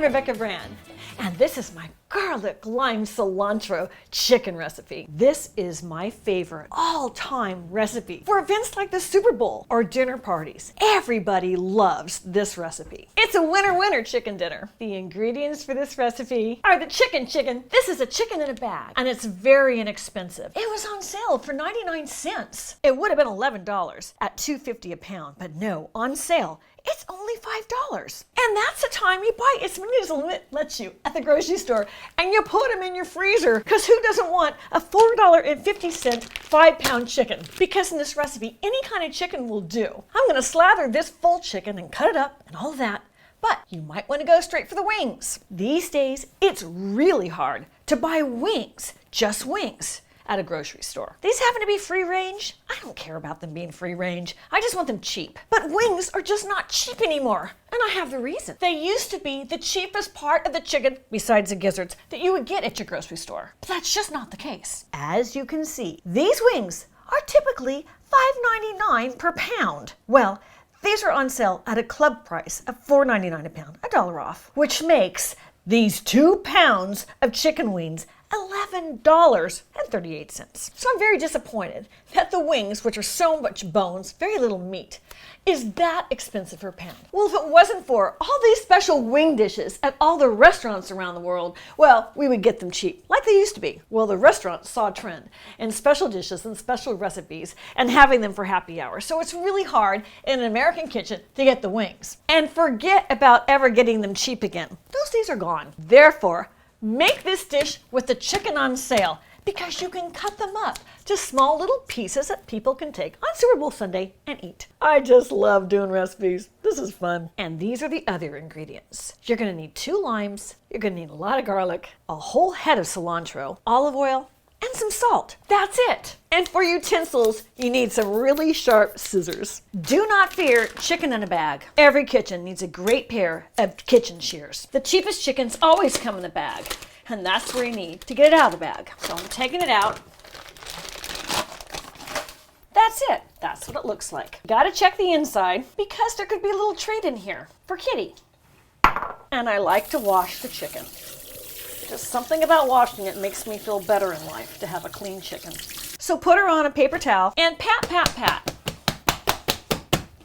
Rebecca Brand, and this is my garlic lime cilantro chicken recipe. This is my favorite all-time recipe for events like the Super Bowl or dinner parties. Everybody loves this recipe. It's a winner chicken dinner. The ingredients for this recipe are the chicken. This is a chicken in a bag, and it's very inexpensive. It was on sale for 99 cents. It would have been $11 at $2.50 a pound, but no, on sale, it's only $5. And that's the time you buy as many as the limit lets you at the grocery store, and you put them in your freezer, because who doesn't want a $4.50 5-pound chicken? Because in this recipe, any kind of chicken will do. I'm gonna slather this full chicken and cut it up and all of that, but you might want to go straight for the wings. These days, it's really hard to buy wings, just wings, at a grocery store. These happen to be free range. I don't care about them being free range. I just want them cheap. But wings are just not cheap anymore. And I have the reason. They used to be the cheapest part of the chicken, besides the gizzards, that you would get at your grocery store. But that's just not the case. As you can see, these wings are typically $5.99 per pound. Well, these are on sale at a club price of $4.99 a pound, $1 off, which makes these 2 pounds of chicken wings $11.38. So I'm very disappointed that the wings, which are so much bones, very little meat, is that expensive per pound. Well, if it wasn't for all these special wing dishes at all the restaurants around the world, well, we would get them cheap, like they used to be. Well, the restaurants saw a trend in special dishes and special recipes and having them for happy hour. So it's really hard in an American kitchen to get the wings. And forget about ever getting them cheap again. Those days are gone. Therefore, make this dish with the chicken on sale, because you can cut them up to small little pieces that people can take on Super Bowl Sunday and eat. I just love doing recipes. This is fun. And these are the other ingredients. You're gonna need 2 limes, you're gonna need a lot of garlic, a whole head of cilantro, olive oil, and some salt. That's it. And for utensils, you need some really sharp scissors. Do not fear chicken in a bag. Every kitchen needs a great pair of kitchen shears. The cheapest chickens always come in the bag, and that's where you need to get it out of the bag. So I'm taking it out. That's it. That's what it looks like. Gotta check the inside, because there could be a little treat in here for Kitty. And I like to wash the chicken. Just something about washing it makes me feel better in life, to have a clean chicken. So put her on a paper towel and pat.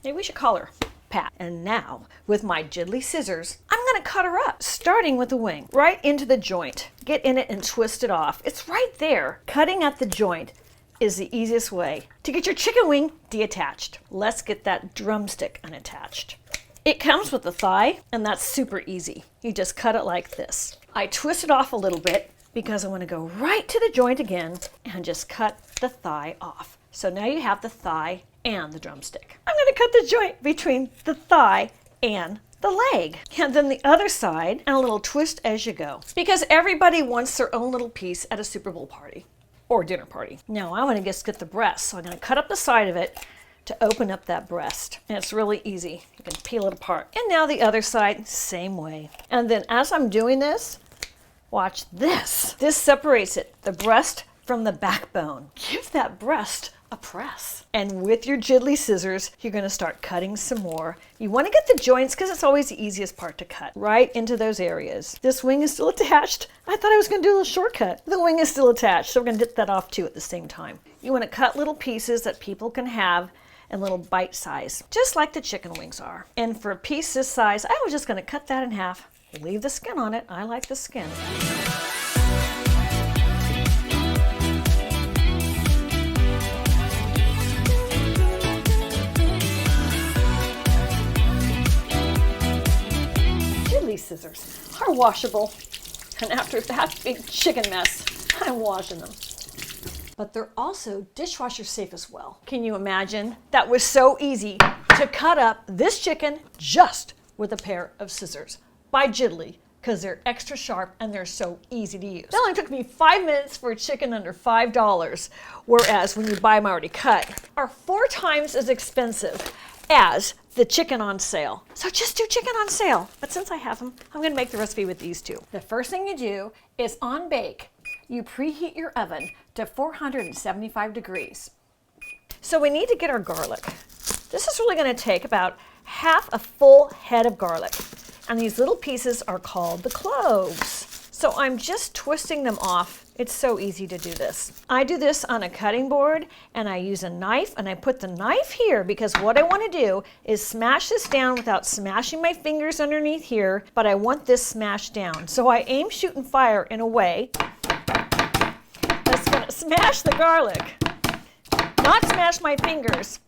Maybe we should call her Pat. And now, with my jiggly scissors, I'm gonna cut her up, starting with the wing, right into the joint. Get in it and twist it off. It's right there. Cutting at the joint is the easiest way to get your chicken wing detached. Let's get that drumstick unattached. It comes with the thigh, and that's super easy. You just cut it like this. I twist it off a little bit because I want to go right to the joint again and just cut the thigh off. So now you have the thigh and the drumstick. I'm going to cut the joint between the thigh and the leg. And then the other side, and a little twist as you go. Because everybody wants their own little piece at a Super Bowl party or dinner party. Now I want to just get the breast, so I'm going to cut up the side of it to open up that breast. And it's really easy. You can peel it apart. And now the other side, same way. And then as I'm doing this, watch this. This separates it, the breast from the backbone. Give that breast a press. And with your jiggly scissors, you're gonna start cutting some more. You wanna get the joints, because it's always the easiest part to cut, right into those areas. This wing is still attached. I thought I was gonna do a little shortcut. The wing is still attached, so we're gonna get that off too at the same time. You wanna cut little pieces that people can have and little bite size, just like the chicken wings are. And for a piece this size, I was just gonna cut that in half. Leave the skin on it. I like the skin. Jiggly scissors are washable. And after that big chicken mess, I'm washing them. But they're also dishwasher safe as well. Can you imagine? That was so easy to cut up this chicken just with a pair of scissors by Jiggly, because they're extra sharp and they're so easy to use. It only took me 5 minutes for a chicken under $5, whereas when you buy them already cut, are 4 times as expensive as the chicken on sale. So just do chicken on sale. But since I have them, I'm gonna make the recipe with these 2. The first thing you do is on bake. You preheat your oven to 475 degrees. So we need to get our garlic. This is really gonna take about half a full head of garlic. And these little pieces are called the cloves. So I'm just twisting them off. It's so easy to do this. I do this on a cutting board, and I use a knife, and I put the knife here because what I want to do is smash this down without smashing my fingers underneath here, but I want this smashed down. So I aim, shoot, and fire in a way that's going to smash the garlic, not smash my fingers.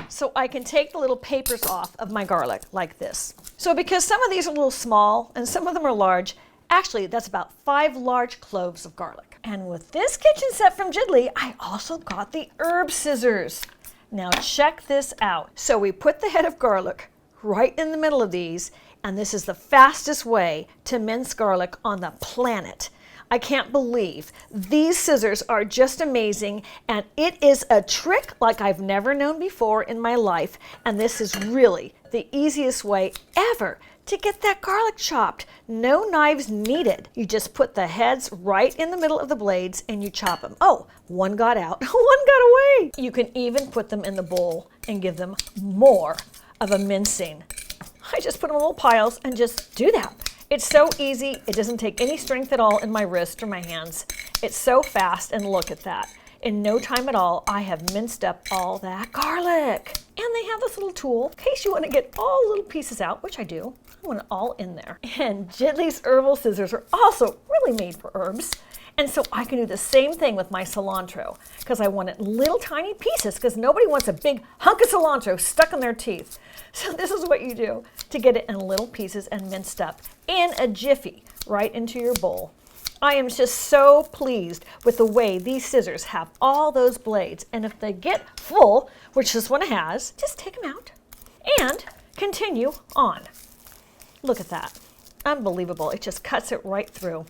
So I can take the little papers off of my garlic like this. So because some of these are a little small and some of them are large, actually that's about 5 large cloves of garlic. And with this kitchen set from Jiddly, I also got the herb scissors. Now check this out. So we put the head of garlic right in the middle of these, and this is the fastest way to mince garlic on the planet. I can't believe these scissors are just amazing, and it is a trick like I've never known before in my life, and this is really the easiest way ever to get that garlic chopped. No knives needed. You just put the heads right in the middle of the blades and you chop them. Oh, one got out, one got away. You can even put them in the bowl and give them more of a mincing. I just put them in little piles and just do that. It's so easy. It doesn't take any strength at all in my wrist or my hands. It's so fast, and look at that. In no time at all, I have minced up all that garlic. And they have this little tool in case you want to get all the little pieces out, which I do. I want it all in there. And Jiddly's herbal scissors are also really made for herbs. And so I can do the same thing with my cilantro because I want it in little tiny pieces because nobody wants a big hunk of cilantro stuck in their teeth. So this is what you do to get it in little pieces and minced up in a jiffy right into your bowl. I am just so pleased with the way these scissors have all those blades. And if they get full, which this one has, just take them out and continue on. Look at that. Unbelievable. It just cuts it right through.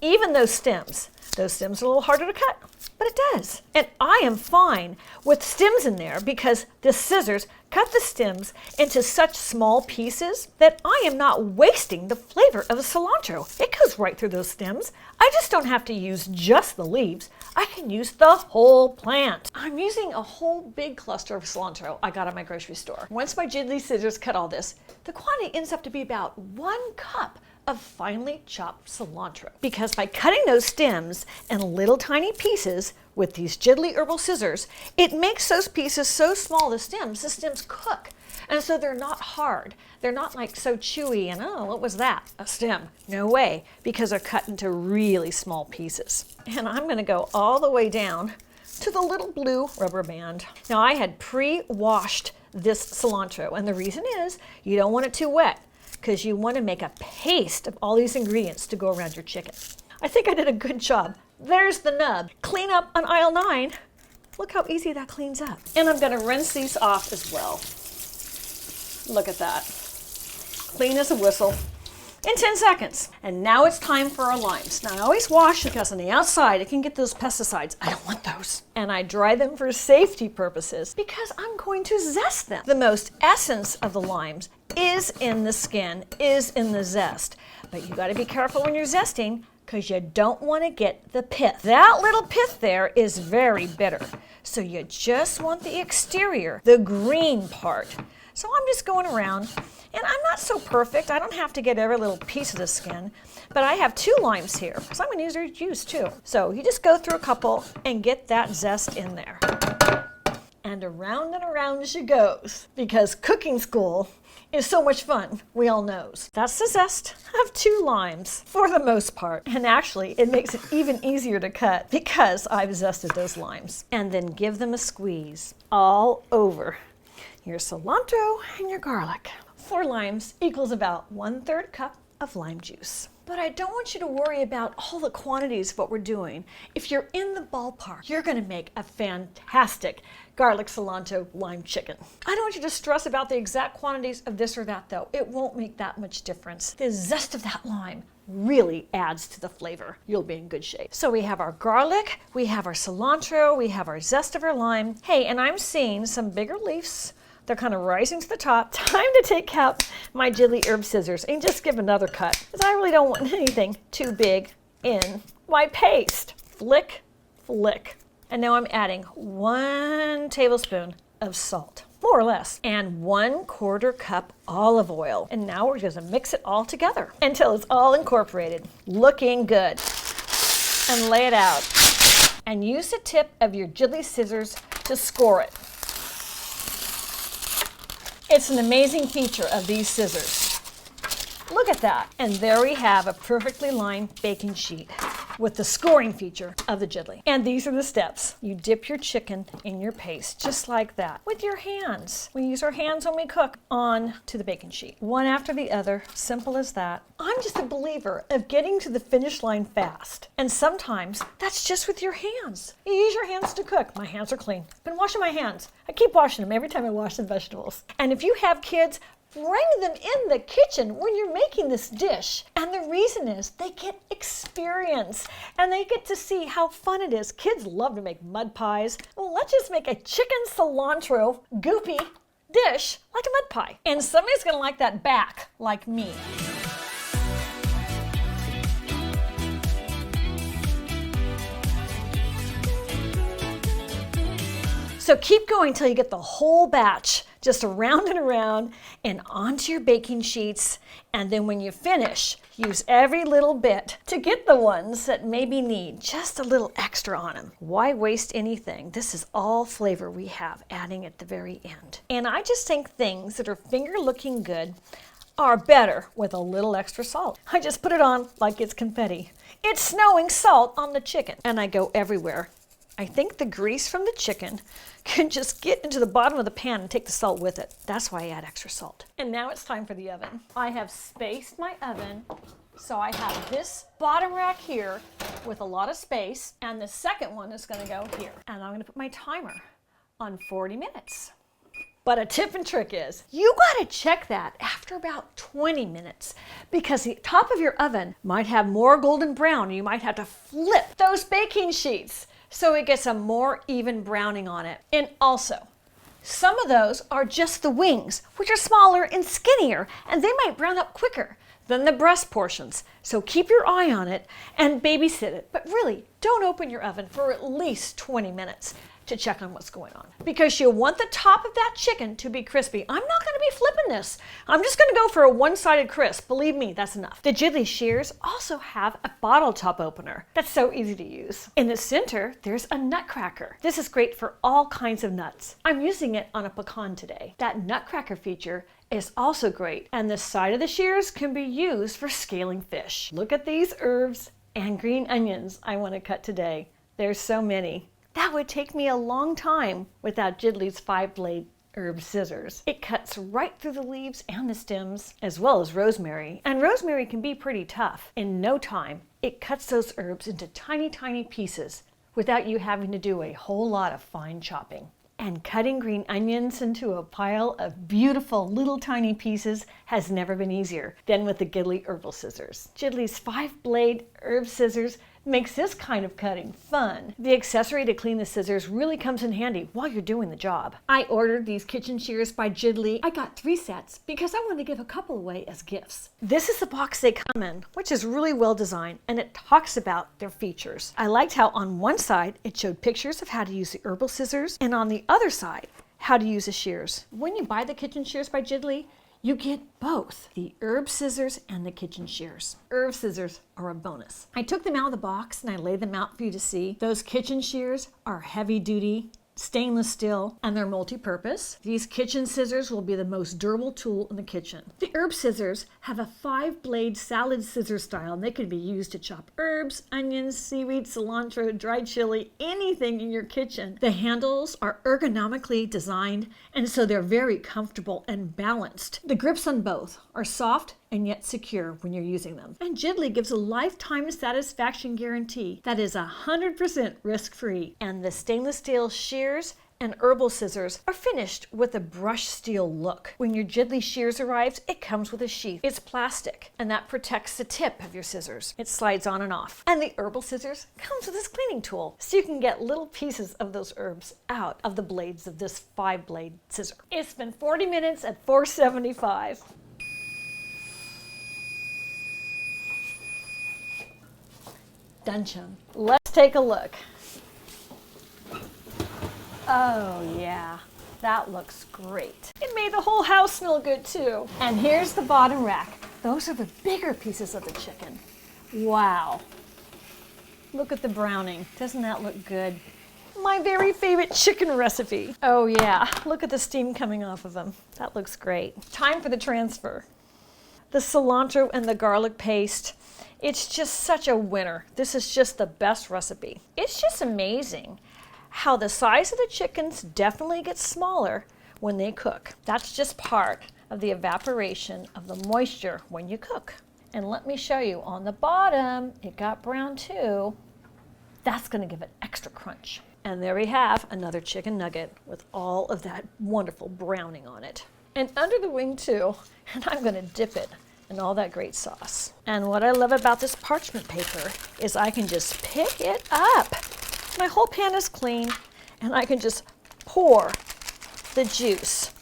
Even those stems are a little harder to cut, but it does. And I am fine with stems in there because the scissors cut the stems into such small pieces that I am not wasting the flavor of the cilantro. It goes right through those stems. I just don't have to use just the leaves. I can use the whole plant. I'm using a whole big cluster of cilantro I got at my grocery store. Once my Jiddly scissors cut all this, the quantity ends up to be about 1 cup of finely chopped cilantro. Because by cutting those stems in little tiny pieces with these Jiddly herbal scissors, it makes those pieces so small, the stems cook. And so they're not hard. They're not like so chewy and, oh, what was that? A stem. No way, because they're cut into really small pieces. And I'm gonna go all the way down to the little blue rubber band. Now I had pre-washed this cilantro, and the reason is you don't want it too wet, because you want to make a paste of all these ingredients to go around your chicken. I think I did a good job. There's the nub. Clean up on aisle 9. Look how easy that cleans up. And I'm going to rinse these off as well. Look at that. Clean as a whistle in 10 seconds. And now it's time for our limes. Now I always wash because on the outside it can get those pesticides. I don't want those. And I dry them for safety purposes because I'm going to zest them. The most essence of the limes is in the skin, is in the zest. But you got to be careful when you're zesting because you don't want to get the pith. That little pith there is very bitter. So you just want the exterior, the green part. So I'm just going around, and I'm not so perfect. I don't have to get every little piece of the skin, but I have 2 limes here, so I'm going to use their juice too. So you just go through a couple and get that zest in there. And around she goes, because cooking school is so much fun, we all knows. That's the zest of 2 limes for the most part. And actually, it makes it even easier to cut because I've zested those limes. And then give them a squeeze all over your cilantro and your garlic. 4 limes equals about 1/3 cup of lime juice. But I don't want you to worry about all the quantities of what we're doing. If you're in the ballpark, you're gonna make a fantastic garlic cilantro lime chicken. I don't want you to stress about the exact quantities of this or that though. It won't make that much difference. The zest of that lime really adds to the flavor. You'll be in good shape. So we have our garlic, we have our cilantro, we have our zest of our lime. Hey, and I'm seeing some bigger leaves. They're kind of rising to the top. Time to take out my Jiddly herb scissors and just give another cut, because I really don't want anything too big in my paste. Flick, flick. And now I'm adding 1 tablespoon of salt. more or less, and 1/4 cup olive oil. And now we're just gonna mix it all together until it's all incorporated, looking good. And lay it out. And use the tip of your Jiggly scissors to score it. It's an amazing feature of these scissors. Look at that. And there we have a perfectly lined baking sheet with the scoring feature of the Jiggly. And these are the steps. You dip your chicken in your paste just like that with your hands. We use our hands when we cook on to the baking sheet. One after the other, simple as that. I'm just a believer of getting to the finish line fast. And sometimes that's just with your hands. You use your hands to cook. My hands are clean. I've been washing my hands. I keep washing them every time I wash the vegetables. And if you have kids, bring them in the kitchen when you're making this dish. And the reason is they get experience and they get to see how fun it is. Kids love to make mud pies. Well, let's just make a chicken cilantro goopy dish like a mud pie. And somebody's gonna like that back, like me. So keep going till you get the whole batch, just around and around and onto your baking sheets. And then when you finish, use every little bit to get the ones that maybe need just a little extra on them. Why waste anything? This is all flavor we have adding at the very end. And I just think things that are finger looking good are better with a little extra salt. I just put it on like it's confetti. It's snowing salt on the chicken and I go everywhere. I think the grease from the chicken can just get into the bottom of the pan and take the salt with it. That's why I add extra salt. And now it's time for the oven. I have spaced my oven. So I have this bottom rack here with a lot of space, and the second one is gonna go here. And I'm gonna put my timer on 40 minutes. But a tip and trick is, you gotta check that after about 20 minutes because the top of your oven might have more golden brown. You might have to flip those baking sheets so it gets a more even browning on it. And also, some of those are just the wings, which are smaller and skinnier, and they might brown up quicker than the breast portions. So keep your eye on it and babysit it. But really, don't open your oven for at least 20 minutes to check on what's going on, because you want the top of that chicken to be crispy. I'm not gonna be flipping this. I'm just gonna go for a one-sided crisp. Believe me, that's enough. The Jiggly shears also have a bottle top opener. That's so easy to use. In the center, there's a nutcracker. This is great for all kinds of nuts. I'm using it on a pecan today. That nutcracker feature is also great, and the side of the shears can be used for scaling fish. Look at these herbs and green onions I wanna cut today. There's so many. That would take me a long time without Jiggly's 5-blade herb scissors. It cuts right through the leaves and the stems, as well as rosemary. And rosemary can be pretty tough. In no time, it cuts those herbs into tiny, tiny pieces without you having to do a whole lot of fine chopping. And cutting green onions into a pile of beautiful little tiny pieces has never been easier than with the Jiggly herbal scissors. Jiggly's 5-blade herb scissors makes this kind of cutting fun. The accessory to clean the scissors really comes in handy while you're doing the job. I ordered these kitchen shears by Jiggly. I got 3 sets because I wanted to give a couple away as gifts. This is the box they come in, which is really well designed, and it talks about their features. I liked how on one side it showed pictures of how to use the herbal scissors, and on the other side, how to use the shears. When you buy the kitchen shears by Jiggly, you get both the herb scissors and the kitchen shears. Herb scissors are a bonus. I took them out of the box and I laid them out for you to see. Those kitchen shears are heavy duty, stainless steel, and they're multi-purpose. These kitchen scissors will be the most durable tool in the kitchen. The herb scissors have a 5-blade salad scissor style, and they can be used to chop herbs, onions, seaweed, cilantro, dried chili, anything in your kitchen. The handles are ergonomically designed, and so they're very comfortable and balanced. The grips on both are soft and yet secure when you're using them. And Jiggly gives a lifetime satisfaction guarantee that is 100% risk-free. And the stainless steel shears and herbal scissors are finished with a brushed steel look. When your Jiggly shears arrives, it comes with a sheath. It's plastic, and that protects the tip of your scissors. It slides on and off. And the herbal scissors comes with this cleaning tool, so you can get little pieces of those herbs out of the blades of this 5-blade scissor. It's been 40 minutes at 475. Dungeon. Let's take a look. Oh yeah, that looks great. It made the whole house smell good too. And here's the bottom rack. Those are the bigger pieces of the chicken. Wow. Look at the browning. Doesn't that look good? My very favorite chicken recipe. Oh yeah, look at the steam coming off of them. That looks great. Time for the transfer. The cilantro and the garlic paste. It's just such a winner. This is just the best recipe. It's just amazing how the size of the chickens definitely gets smaller when they cook. That's just part of the evaporation of the moisture when you cook. And let me show you on the bottom, it got brown too. That's gonna give it extra crunch. And there we have another chicken nugget with all of that wonderful browning on it. And under the wing too, and I'm gonna dip it in all that great sauce. And what I love about this parchment paper is I can just pick it up. My whole pan is clean, and I can just pour the juice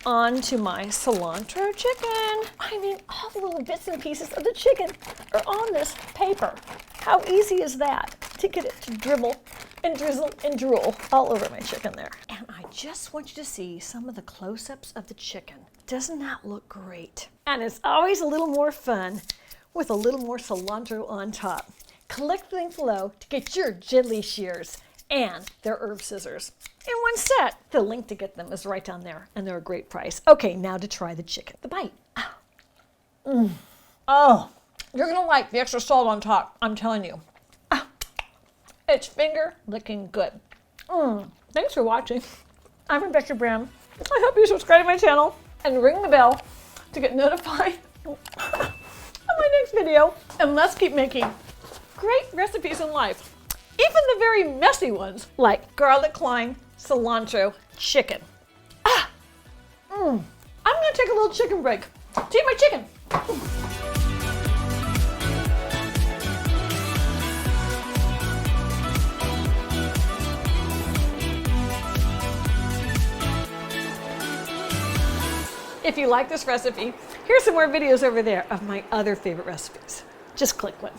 onto my cilantro chicken. I mean, all the little bits and pieces of the chicken are on this paper. How easy is that to get it to dribble and drizzle and drool all over my chicken there? And I just want you to see some of the close-ups of the chicken. Doesn't that look great? And it's always a little more fun with a little more cilantro on top. Click the link below to get your Jiddly shears and their herb scissors in one set. The link to get them is right down there, and they're a great price. Okay, now to try the chicken. The bite. Oh, you're gonna like the extra salt on top, I'm telling you. It's finger licking good. Thanks for watching. I'm Rebecca Brown. I hope you subscribe to my channel and ring the bell to get notified of my next video. And let's keep making great recipes in life. Even the very messy ones, like garlic lime, cilantro, chicken. I'm gonna take a little chicken break to eat my chicken. If you like this recipe, here's some more videos over there of my other favorite recipes. Just click one.